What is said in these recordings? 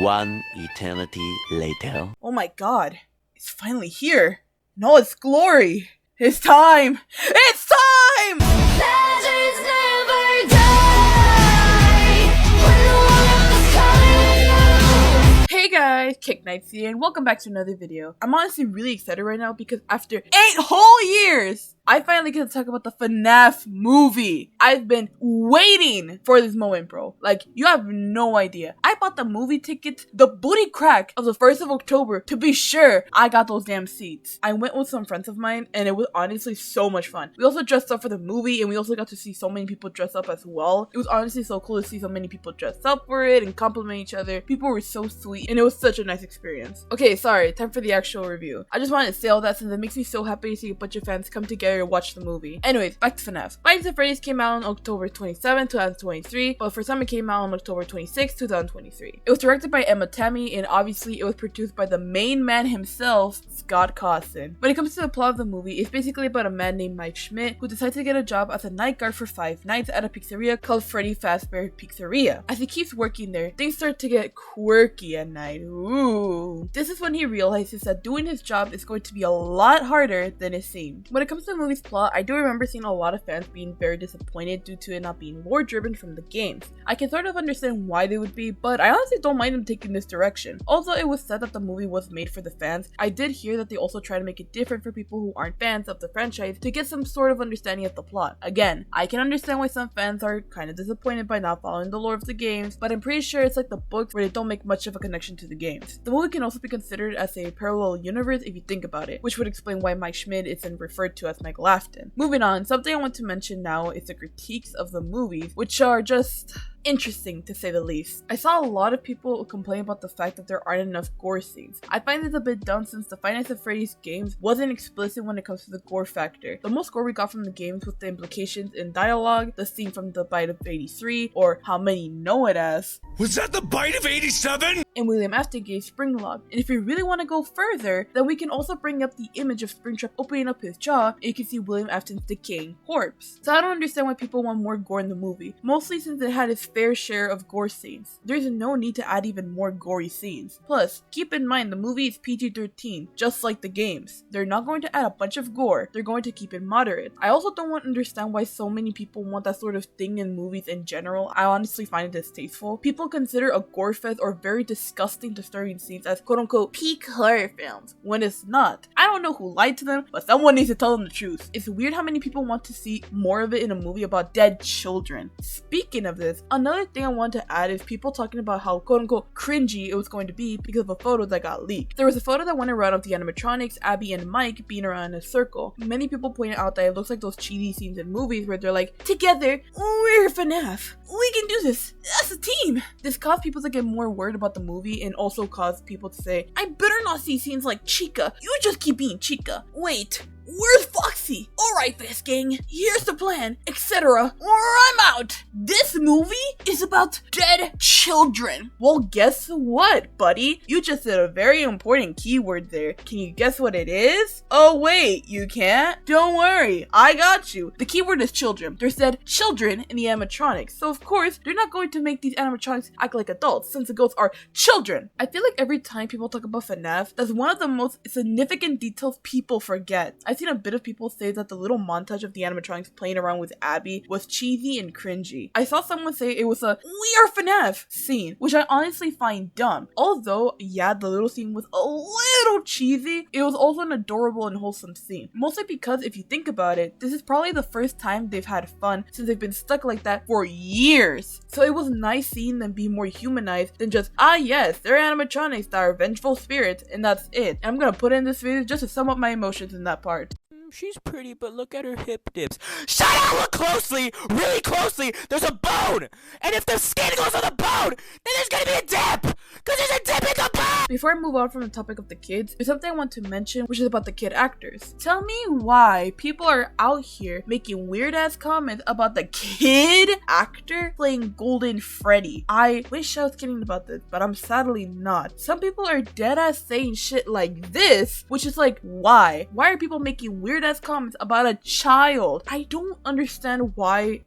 One eternity later. Oh my god, it's finally here. In all its glory. It's time! It's time! Legends never die when the world is calling. Hey guys, Kick Knights here, and welcome back to another video. I'm honestly really excited right now because after 8 whole years, I finally get to talk about the FNAF movie. I've been waiting for this moment, bro. Like, you have no idea. I bought the movie tickets the booty crack of the 1st of October to be sure I got those damn seats. I went with some friends of mine and it was honestly so much fun. We also dressed up for the movie and we also got to see so many people dress up as well. It was honestly so cool to see so many people dress up for it and compliment each other. People were so sweet and it was such a nice experience. Okay, sorry, time for the actual review. I just wanted to say all that since it makes me so happy to see a bunch of fans come together to watch the movie. Anyways, back to FNAF. Five Nights at Freddy's came out on October 27, 2023, but for some it came out on October 26, 2023. It was directed by Emma Tammy, and obviously it was produced by the main man himself, Scott Cawthon. When it comes to the plot of the movie, it's basically about a man named Mike Schmidt who decides to get a job as a night guard for 5 nights at a pizzeria called Freddy Fazbear Pizzeria. As he keeps working there, things start to get quirky at night. Ooh. This is when he realizes that doing his job is going to be a lot harder than it seems. When it comes to the movie's plot, I do remember seeing a lot of fans being very disappointed due to it not being lore driven from the games. I can sort of understand why they would be, but I honestly don't mind them taking this direction. Although it was said that the movie was made for the fans, I did hear that they also try to make it different for people who aren't fans of the franchise to get some sort of understanding of the plot. Again, I can understand why some fans are kind of disappointed by not following the lore of the games, but I'm pretty sure it's like the books where they don't make much of a connection to the games. The movie can also be considered as a parallel universe if you think about it, which would explain why Mike Schmidt isn't referred to as Michael Afton. Moving on, something I want to mention now is the critiques of the movies, which are just interesting to say the least. I saw a lot of people complain about the fact that there aren't enough gore scenes. I find this a bit dumb since the Five Nights at Freddy's games wasn't explicit when it comes to the gore factor. The most gore we got from the games was the implications in dialogue, the scene from The Bite of 83, or how many know it as, "Was that the bite of 87? And William Afton gave Springlock. And if you really want to go further, then we can also bring up the image of Springtrap opening up his jaw and you can see William Afton's decaying corpse. So I don't understand why people want more gore in the movie, mostly since it had its fair share of gore scenes. There's no need to add even more gory scenes. Plus, keep in mind the movie is PG-13, just like the games. They're not going to add a bunch of gore, they're going to keep it moderate. I also don't understand why so many people want that sort of thing in movies in general. I honestly find it distasteful. People consider a gore fest or very disgusting, disturbing scenes as quote-unquote peak horror films, when it's not. I don't know who lied to them, but someone needs to tell them the truth. It's weird how many people want to see more of it in a movie about dead children. Speaking of this, another thing I want to add is people talking about how quote-unquote cringy it was going to be because of a photo that got leaked. There was a photo that went around of the animatronics, Abby and Mike being around in a circle. Many people pointed out that it looks like those cheesy scenes in movies where they're like, together, we're FNAF. We can do this as a team. This caused people to get more worried about the movie and also caused people to say, I better not see scenes like Chica. You just keep being Chica. Wait, where's Foxy? Alright, Fast Gang, here's the plan, etc. Or I'm out. This movie is about dead children. Well, guess what, buddy? You just said a very important keyword there. Can you guess what it is? Oh wait, you can't? Don't worry, I got you. The keyword is children. There's said children in the animatronics, so of course, they're not going to make these animatronics act like adults since the ghosts are children. I feel like every time people talk about FNAF, that's one of the most significant details people forget. I've seen a bit of people say that the little montage of the animatronics playing around with Abby was cheesy and cringy. I saw someone say it was a "We are FNAF" scene, which I honestly find dumb. Although, yeah, the little scene was a little cheesy, it was also an adorable and wholesome scene. Mostly because if you think about it, this is probably the first time they've had fun since they've been stuck like that for years. So it was nice seeing them be more humanized than just, ah yes, they're animatronics that are vengeful spirits and that's it. And I'm gonna put in this video just to sum up my emotions in that part. She's pretty, but look at her hip dips. Shut up! Look closely! Really closely! There's a bone! And if the skin goes on the bone, then there's gonna be a dip! Cause there's a dip in the bone! Before I move on from the topic of the kids, there's something I want to mention, which is about the kid actors. Tell me why people are out here making weird ass comments about the kid actor playing Golden Freddy. I wish I was kidding about this, but I'm sadly not. Some people are dead ass saying shit like this, which is like, why? Why are people making weird ass comments about a child? I don't understand why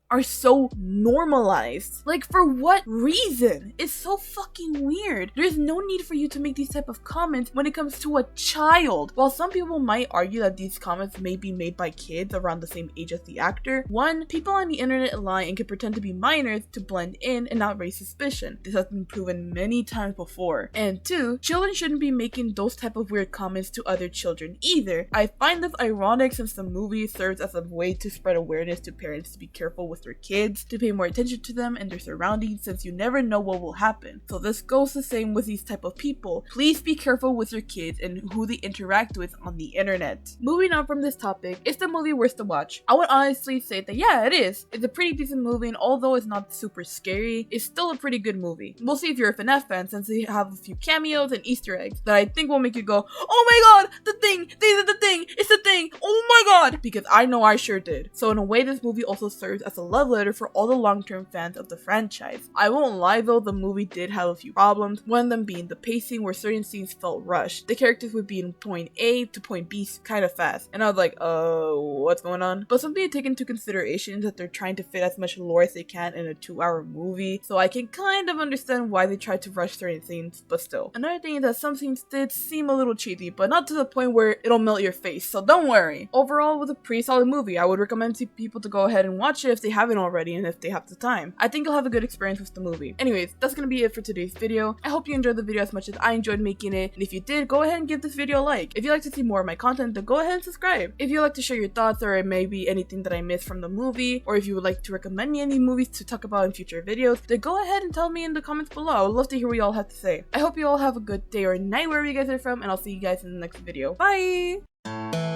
are so normalized. Like, for what reason? It's so fucking weird. There's no need for you to make these type of comments when it comes to a child. While some people might argue that these comments may be made by kids around the same age as the actor, one, people on the internet lie and can pretend to be minors to blend in and not raise suspicion. This has been proven many times before. And two, children shouldn't be making those type of weird comments to other children either. I find this ironic since the movie serves as a way to spread awareness to parents to be careful with their kids, to pay more attention to them and their surroundings since you never know what will happen. So this goes the same with these type of people. Please be careful with your kids and who they interact with on the internet. Moving on from this topic, is the movie worth to watch? I would honestly say that yeah, it is. It's a pretty decent movie, and although it's not super scary, it's still a pretty good movie. Mostly if you're a FNAF fan, since they have a few cameos and Easter eggs that I think will make you go, oh my god, the thing, they did the thing, it's the thing, oh my god, because I know I sure did. So in a way, this movie also serves as a love letter for all the long-term fans of the franchise. I won't lie though, the movie did have a few problems, one of them being the pacing where certain scenes felt rushed. The characters would be in point A to point B kind of fast, and I was like, what's going on? But something to take into consideration is that they're trying to fit as much lore as they can in a 2-hour movie, so I can kind of understand why they tried to rush certain scenes, but still. Another thing is that some scenes did seem a little cheesy, but not to the point where it'll melt your face, so don't worry. Overall, it was a pretty solid movie. I would recommend to people to go ahead and watch it if they haven't already and if they have the time. I think you'll have a good experience with the movie. Anyways, that's gonna be it for today's video. I hope you enjoyed the video as much as I enjoyed making it, and if you did, go ahead and give this video a like. If you'd like to see more of my content, then go ahead and subscribe. If you'd like to share your thoughts or maybe anything that I missed from the movie, or if you would like to recommend me any movies to talk about in future videos, then go ahead and tell me in the comments below. I would love to hear what y'all have to say. I hope you all have a good day or night wherever you guys are from, and I'll see you guys in the next video. Bye!